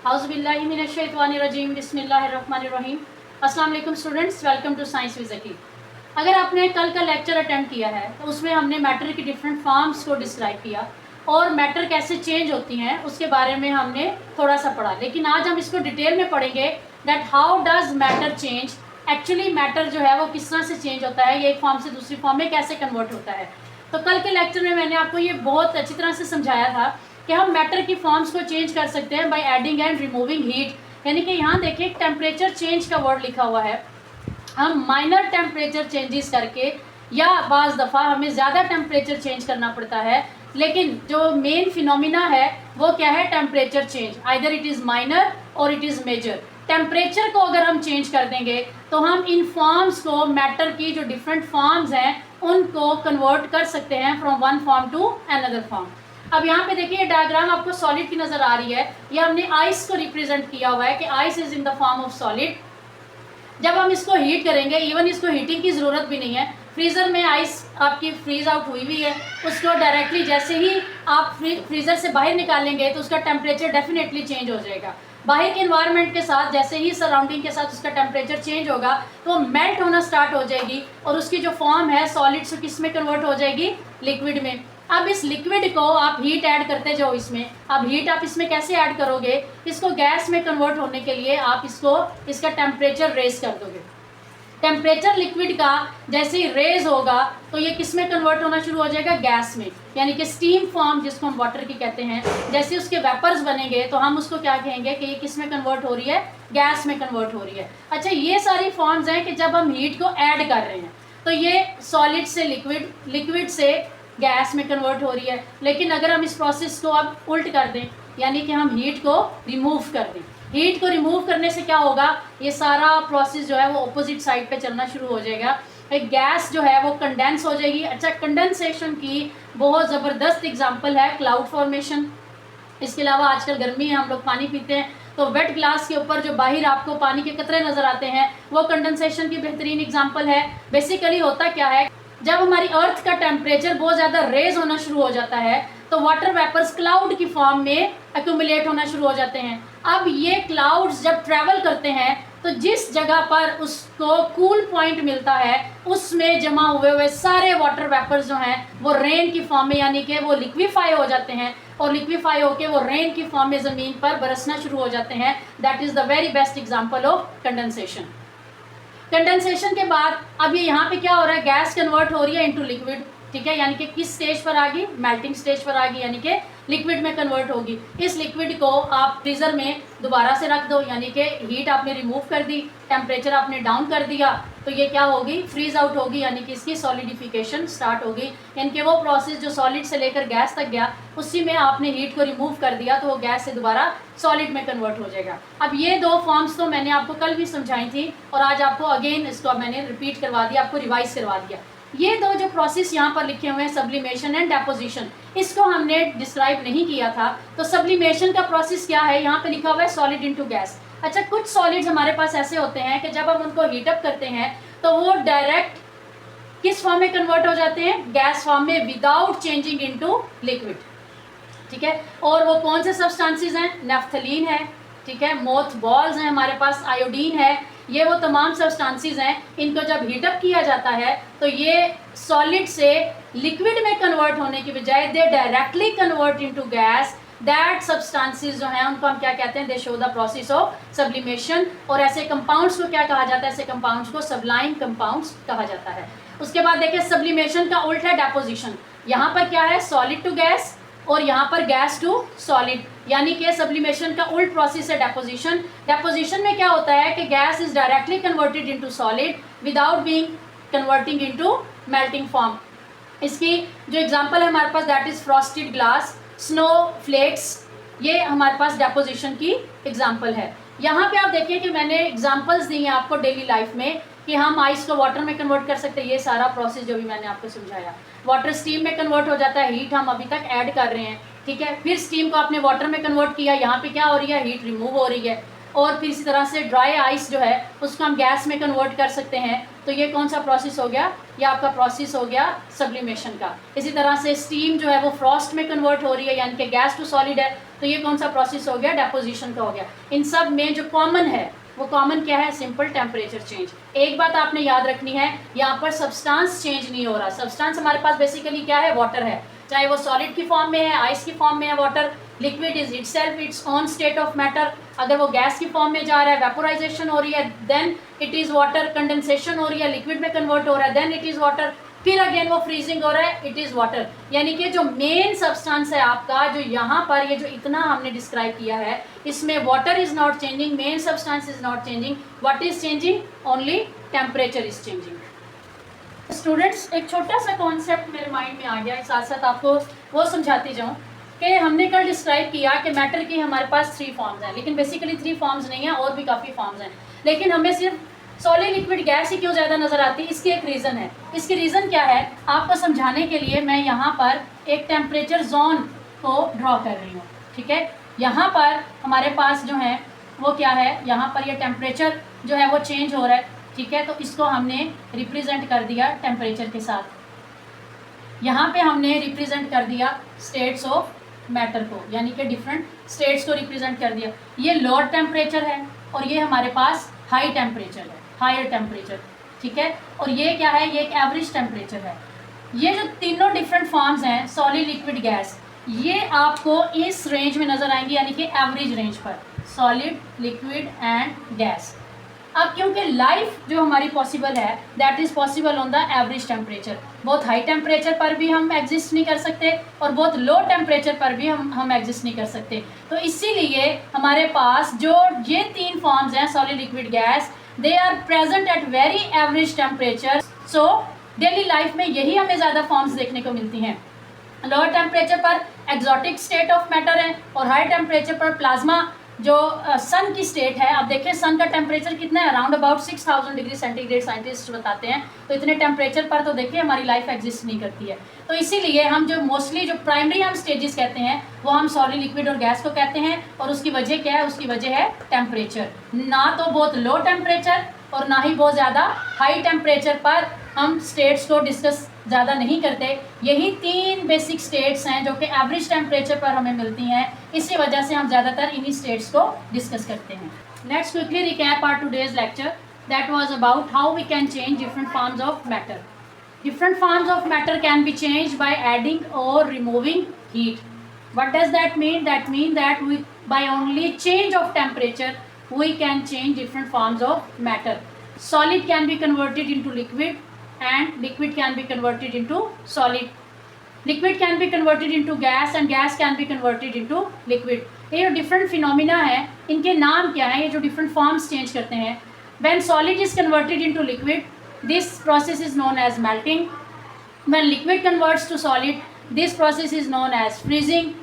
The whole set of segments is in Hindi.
हाउज़ुबिल्लाहिमिनश्शैतानिर्रजीम बिस्मिल्लाहिर्रहमानिर्रहीम। अस्सलाम वालेकुम students, welcome to science with Zaki. अगर आपने कल का लेक्चर अटेंड किया है तो उसमें हमने मैटर की डिफरेंट फॉर्म्स को डिस्क्राइब किया और मैटर कैसे चेंज होती हैं उसके बारे में हमने थोड़ा सा पढ़ा। लेकिन आज हम इसको डिटेल में पढ़ेंगे that how does matter change. Actually matter जो है वो किस तरह से चेंज होता है, ये एक फॉर्म से दूसरी फॉर्म में कैसे कन्वर्ट होता है। तो कल के लेक्चर में मैंने आपको ये बहुत अच्छी तरह से समझाया था कि हम मैटर की फॉर्म्स को चेंज कर सकते हैं by adding and removing heat. यानी कि यहाँ देखिए टेम्परेचर चेंज का वर्ड लिखा हुआ है। हम माइनर टेम्परेचर चेंजेस करके या बाज़ दफ़ा हमें ज़्यादा टेम्परेचर चेंज करना पड़ता है, लेकिन जो मेन फिनोमिना है वो क्या है, temperature change. Either it is minor और इट इज़ मेजर। टेम्परेचर को अगर हम चेंज कर देंगे तो हम इन फॉर्म्स को, मैटर की जो डिफरेंट फॉर्म्स हैं उनको कन्वर्ट कर सकते हैं from one form to another form. अब यहाँ पे देखिए डायग्राम आपको सॉलिड की नज़र आ रही है। ये हमने आइस को रिप्रेजेंट किया हुआ है कि ice is in the form of solid. जब हम इसको हीट करेंगे, इवन इसको हीटिंग की ज़रूरत भी नहीं है। फ्रीज़र में आइस आपकी फ्रीज आउट हुई हुई है, उसको डायरेक्टली जैसे ही आप फ्रीज़र से बाहर निकालेंगे तो उसका टेम्परेचर डेफिनेटली चेंज हो जाएगा। बाहर के इन्वायरमेंट के साथ, जैसे ही सराउंडिंग के साथ उसका टेम्परेचर चेंज होगा तो मेल्ट होना स्टार्ट हो जाएगी और उसकी जो फॉर्म है सॉलिड से किस में कन्वर्ट हो जाएगी, लिक्विड में। अब इस लिक्विड को आप हीट ऐड करते जाओ इसमें। अब हीट आप इसमें कैसे ऐड करोगे, इसको गैस में कन्वर्ट होने के लिए आप इसका टेम्परेचर रेज कर दोगे। टेम्परेचर लिक्विड का जैसे ही रेज होगा तो ये किस में कन्वर्ट होना शुरू हो जाएगा, गैस में। यानी कि स्टीम फॉर्म जिसको हम वाटर की कहते हैं, जैसे उसके वेपर्स बनेंगे तो हम उसको क्या कहेंगे कि ये किस में कन्वर्ट हो रही है, गैस में कन्वर्ट हो रही है। अच्छा, ये सारी फॉर्म्स हैं कि जब हम हीट को ऐड कर रहे हैं तो ये सॉलिड से लिक्विड, लिक्विड से गैस में कन्वर्ट हो रही है। लेकिन अगर हम इस प्रोसेस को अब उल्ट कर दें, यानी कि हम हीट को रिमूव कर दें, हीट को रिमूव करने से क्या होगा, ये सारा प्रोसेस जो है वो ऑपोजिट साइड पे चलना शुरू हो जाएगा। एक गैस जो है वो कंडेंस हो जाएगी। अच्छा, कंडेंसेशन की बहुत ज़बरदस्त एग्जांपल है क्लाउड फॉर्मेशन। इसके अलावा आजकल गर्मी है, हम लोग पानी पीते हैं तो वेट ग्लास के ऊपर जो बाहर आपको पानी के कतरे नज़र आते हैं वो कंडेंसेशन की बेहतरीन एग्जाम्पल है। बेसिकली होता क्या है, जब हमारी अर्थ का टेम्परेचर बहुत ज़्यादा रेज होना शुरू हो जाता है तो वाटर वेपर्स क्लाउड की फॉर्म में एक्यूमुलेट होना शुरू हो जाते हैं। अब ये क्लाउड्स जब ट्रैवल करते हैं तो जिस जगह पर उसको कूल पॉइंट मिलता है उसमें जमा हुए हुए सारे वाटर वेपर्स जो हैं वो रेन की फॉर्म में, यानी कि वो लिक्विफाई हो जाते हैं और लिक्विफाई होकर वो रेन की फॉर्म में ज़मीन पर बरसना शुरू हो जाते हैं। That is the very best example of condensation. Condensation के बाद अब ये यहाँ पे क्या हो रहा है, गैस कन्वर्ट हो रही है इनटू लिक्विड। ठीक है, यानी कि किस स्टेज पर आ गई, मेल्टिंग स्टेज पर आ गई, यानी कि लिक्विड में कन्वर्ट होगी। इस लिक्विड को आप फ्रीज़र में दोबारा से रख दो, यानी कि हीट आपने रिमूव कर दी, टेम्परेचर आपने डाउन कर दिया तो ये क्या होगी, फ्रीज आउट होगी, यानी कि इसकी सॉलिडिफिकेशन स्टार्ट होगी। यानी कि वो प्रोसेस जो सॉलिड से लेकर गैस तक गया उसी में आपने हीट को रिमूव कर दिया तो वो गैस से दोबारा सॉलिड में कन्वर्ट हो जाएगा। अब ये दो फॉर्म्स तो मैंने आपको कल भी समझाई थी और आज आपको अगेन इसको मैंने रिपीट करवा दिया, आपको रिवाइज करवा दिया। ये दो जो प्रोसेस यहाँ पर लिखे हुए हैं, सब्लिमेशन एंड डेपोजिशन, इसको हमने डिस्क्राइब नहीं किया था। तो सब्लिमेशन का प्रोसेस क्या है, यहाँ पे लिखा हुआ है सॉलिड इनटू गैस। अच्छा, कुछ सॉलिड्स हमारे पास ऐसे होते हैं कि जब हम उनको हीटअप करते हैं तो वो डायरेक्ट किस फॉर्म में कन्वर्ट हो जाते हैं, गैस फॉर्म में, विदाउट चेंजिंग इनटू लिक्विड। ठीक है, और वो कौन से सब्सटेंसेस हैं, नेफ्थलीन है, ठीक है, मोथ बॉल्स हैं हमारे पास, आयोडीन है, ये वो तमाम सब्सटेंसेस हैं। इनको जब हीटअप किया जाता है तो ये सॉलिड से लिक्विड में कन्वर्ट होने की बजाय दे directly convert into gas. That substances जो हैं उनको हम क्या कहते हैं, दे show the process of sublimation. और ऐसे कंपाउंड्स को क्या कहा जाता है, ऐसे कंपाउंड्स को सब्लाइम कंपाउंड्स कहा जाता है। उसके बाद देखिए सब्लिमेशन का उल्टा है डेपोजिशन। यहाँ पर क्या है, सॉलिड टू गैस और यहाँ पर गैस टू सॉलिड, यानी कि सब्लिमेशन का उल्ट प्रोसेस है डेपोजिशन। डेपोजिशन में क्या होता है कि gas is directly converted into solid without being converting into melting form. इसकी जो एग्जांपल है हमारे पास, that is frosted glass, snow flakes, ये हमारे पास डेपोजिशन की एग्जांपल है। यहाँ पे आप देखिए कि मैंने एग्जांपल्स दी हैं आपको डेली लाइफ में कि हम आइस को वाटर में कन्वर्ट कर सकते हैं। ये सारा प्रोसेस जो भी मैंने आपको समझाया, वाटर स्टीम में कन्वर्ट हो जाता है, हीट हम अभी तक ऐड कर रहे हैं। ठीक है, फिर स्टीम को आपने वाटर में कन्वर्ट किया, यहाँ पे क्या हो रही है, हीट रिमूव हो रही है। और फिर इसी तरह से ड्राई आइस जो है उसको हम गैस में कन्वर्ट कर सकते हैं। तो ये कौन सा प्रोसेस हो गया, ये आपका प्रोसेस हो गया सब्लिमेशन का। इसी तरह से स्टीम जो है वो फ्रॉस्ट में कन्वर्ट हो रही है, यानी कि गैस टू सॉलिड है, तो ये कौन सा प्रोसेस हो गया, डेपोजिशन का हो गया। इन सब में जो कॉमन है वो कॉमन क्या है, सिंपल टेम्परेचर चेंज। एक बात आपने याद रखनी है, यहाँ पर सब्सटेंस चेंज नहीं हो रहा। सब्सटेंस हमारे पास बेसिकली क्या है, वाटर है, चाहे वो सॉलिड की फॉर्म में है, आइस की फॉर्म में है water. Liquid is itself it's on state of matter. अगर वो गैस की फॉर्म में जा रहा है, वेपोराइजेशन हो रही है, then it is water. Condensation हो रही है, लिक्विड में कन्वर्ट हो रहा है, देन इट इज़ वाटर। फिर अगेन वो फ्रीजिंग हो रहा है, इट इज़ वाटर। यानी कि जो मेन सब्सटेंस है आपका, जो यहाँ पर ये जो इतना हमने डिस्क्राइब किया है, इसमें water is not changing, main substance is not changing, what is changing, only temperature is changing. Students, एक छोटा सा कॉन्सेप्ट मेरे माइंड में आ गया, साथ साथ आपको वो समझाती जाऊँ कि हमने कल डिस्क्राइब किया कि मैटर की हमारे पास 3 फॉर्म्स हैं, लेकिन बेसिकली 3 फॉर्म्स नहीं है, और भी काफ़ी फॉर्म्स हैं, लेकिन हमें सिर्फ सॉलिड लिक्विड गैस ही क्यों ज़्यादा नज़र आती है, इसकी एक रीज़न है। इसकी रीज़न क्या है, आपको समझाने के लिए मैं यहाँ पर एक टेम्परेचर जोन को ड्रॉ कर रही हूँ। ठीक है, यहाँ पर हमारे पास जो है वो क्या है, यहाँ पर ये टेम्परेचर जो है वो चेंज हो रहा है। ठीक है, तो इसको हमने रिप्रेजेंट कर दिया टेम्परेचर के साथ। यहाँ पे हमने रिप्रेजेंट कर दिया स्टेट्स ऑफ मैटर को, यानी कि डिफरेंट स्टेट्स को रिप्रेजेंट कर दिया। ये लोअर टेम्परेचर है और ये हमारे पास हाई टेम्परेचर है, हायर टेम्परेचर। ठीक है, और ये क्या है, ये एक एवरेज टेम्परेचर है। ये जो तीनों डिफरेंट फॉर्म्स हैं, सॉलिड लिक्विड गैस, ये आपको इस रेंज में नज़र आएंगी, यानी कि एवरेज रेंज पर, सॉलिड लिक्विड एंड गैस। अब क्योंकि लाइफ जो हमारी पॉसिबल है, that is possible on the average temperature. बहुत हाई टेम्परेचर पर भी हम एग्जिस्ट नहीं कर सकते और बहुत लो टेम्परेचर पर भी हम एग्जिस्ट नहीं कर सकते। तो इसीलिए हमारे पास जो ये 3 फॉर्म्स हैं, solid liquid gas, they are present at very average temperature. So daily life में यही हमें ज़्यादा फॉर्म्स देखने को मिलती हैं। लोअर टेम्परेचर पर एक्जॉटिक स्टेट ऑफ मैटर है और हाई टेम्परेचर पर प्लाज्मा जो सन की स्टेट है। अब देखिए सन का टेम्परेचर कितना है, around about 6000 degree centigrade scientist बताते हैं। तो इतने टेम्परेचर पर तो देखिए हमारी लाइफ एग्जिस्ट नहीं करती है। तो इसीलिए हम जो मोस्टली जो प्राइमरी हम स्टेजेस कहते हैं वो हम सॉलिड लिक्विड और गैस को कहते हैं। और उसकी वजह क्या है, उसकी वजह है टेम्परेचर। ना तो बहुत लो टेम्परेचर और ना ही बहुत ज़्यादा हाई टेम्परेचर पर हम स्टेट्स को डिस्कस ज़्यादा नहीं करते। यही 3 बेसिक स्टेट्स हैं जो कि एवरेज टेम्परेचर पर हमें मिलती हैं। इसी वजह से हम ज़्यादातर इन्हीं स्टेट्स को डिस्कस करते हैं। Let's quickly recap our today's lecture that was about how we can change different forms of matter. Different forms of matter can be changed by adding और removing heat. What does that mean? That mean that we by only change of temperature we can change different forms of matter. Solid can be converted into liquid and liquid can be converted into solid. Liquid can be converted into gas and gas can be converted into liquid. ये जो different phenomena है, इनके नाम क्या है, ये जो different forms change करते हैं। When solid is converted into liquid, this process is known as melting. When liquid converts to solid, this process is known as freezing.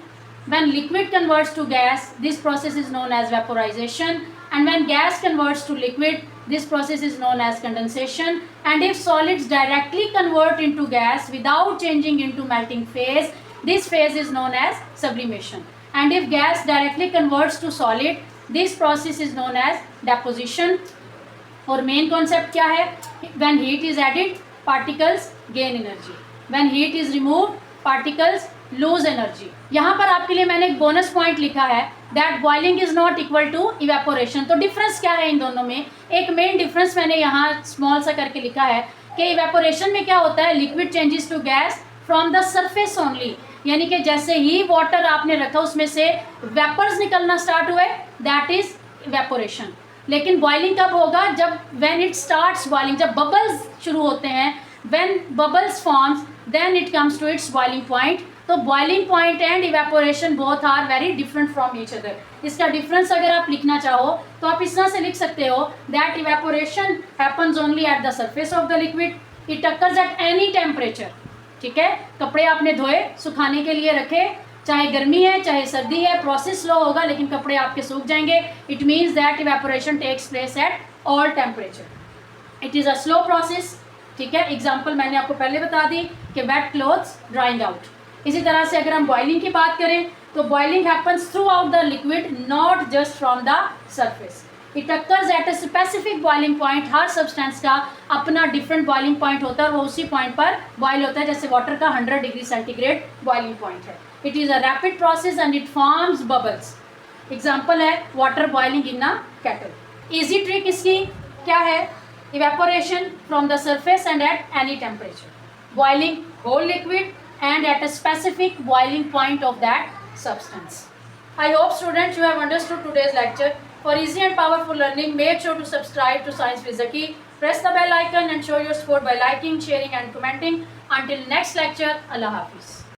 When liquid converts to gas, this process is known as vaporization. And when gas converts to liquid, this process is known as condensation. And if solids directly convert into gas without changing into melting phase, this phase is known as sublimation. And if gas directly converts to solid, this process is known as deposition. और main concept क्या है? When heat is added, particles gain energy. When heat is removed, particles lose energy. यहाँ पर आपके लिए मैंने एक बोनस पॉइंट लिखा है that boiling is not equal to evaporation. तो डिफरेंस क्या है इन दोनों में? एक मेन डिफरेंस मैंने यहाँ स्मॉल सा करके लिखा है कि इवेपोरेशन में क्या होता है, liquid changes to gas from the surface only, यानी कि जैसे ही वाटर आपने रखा उसमें से वेपर्स निकलना स्टार्ट हुए, दैट इज इवेपोरेशन। लेकिन बॉइलिंग कब होगा? जब व्हेन इट स्टार्ट्स बॉइलिंग, जब बबल्स शुरू होते हैं, when bubbles forms then it comes to its boiling point. तो boiling point and evaporation both are very different from each other. इसका डिफरेंस अगर आप लिखना चाहो तो आप इस तरह से लिख सकते हो that evaporation happens only at the surface of the liquid, it occurs at any temperature. ठीक है, कपड़े आपने धोए, सुखाने के लिए रखे, चाहे गर्मी है चाहे सर्दी है, प्रोसेस स्लो होगा लेकिन कपड़े आपके सूख जाएंगे। It means that evaporation takes place at all temperature. It is a slow process. ठीक है, एग्जाम्पल मैंने आपको पहले बता दी कि वेट क्लोथ्स ड्राइंग आउट। इसी तरह से अगर हम बॉइलिंग की बात करें तो boiling happens through out the liquid, not just from the surface. It occurs at a specific boiling point. Her substance का अपना डिफरेंट बॉइलिंग पॉइंट होता है और वो उसी पॉइंट पर बॉयल होता है, जैसे वाटर का 100 डिग्री सेंटीग्रेड बॉइलिंग पॉइंट है। It is a rapid process and it forms bubbles. Example है water boiling in a kettle. Easy trick इसकी क्या है? Evaporation from the surface and at any temperature, boiling whole liquid and at a specific boiling point of that substance. I hope students you have understood today's lecture. For easy and powerful learning, make sure to subscribe to Science with Zaki. Press the bell icon and show your support by liking, sharing and commenting. Until next lecture, Allah Hafiz.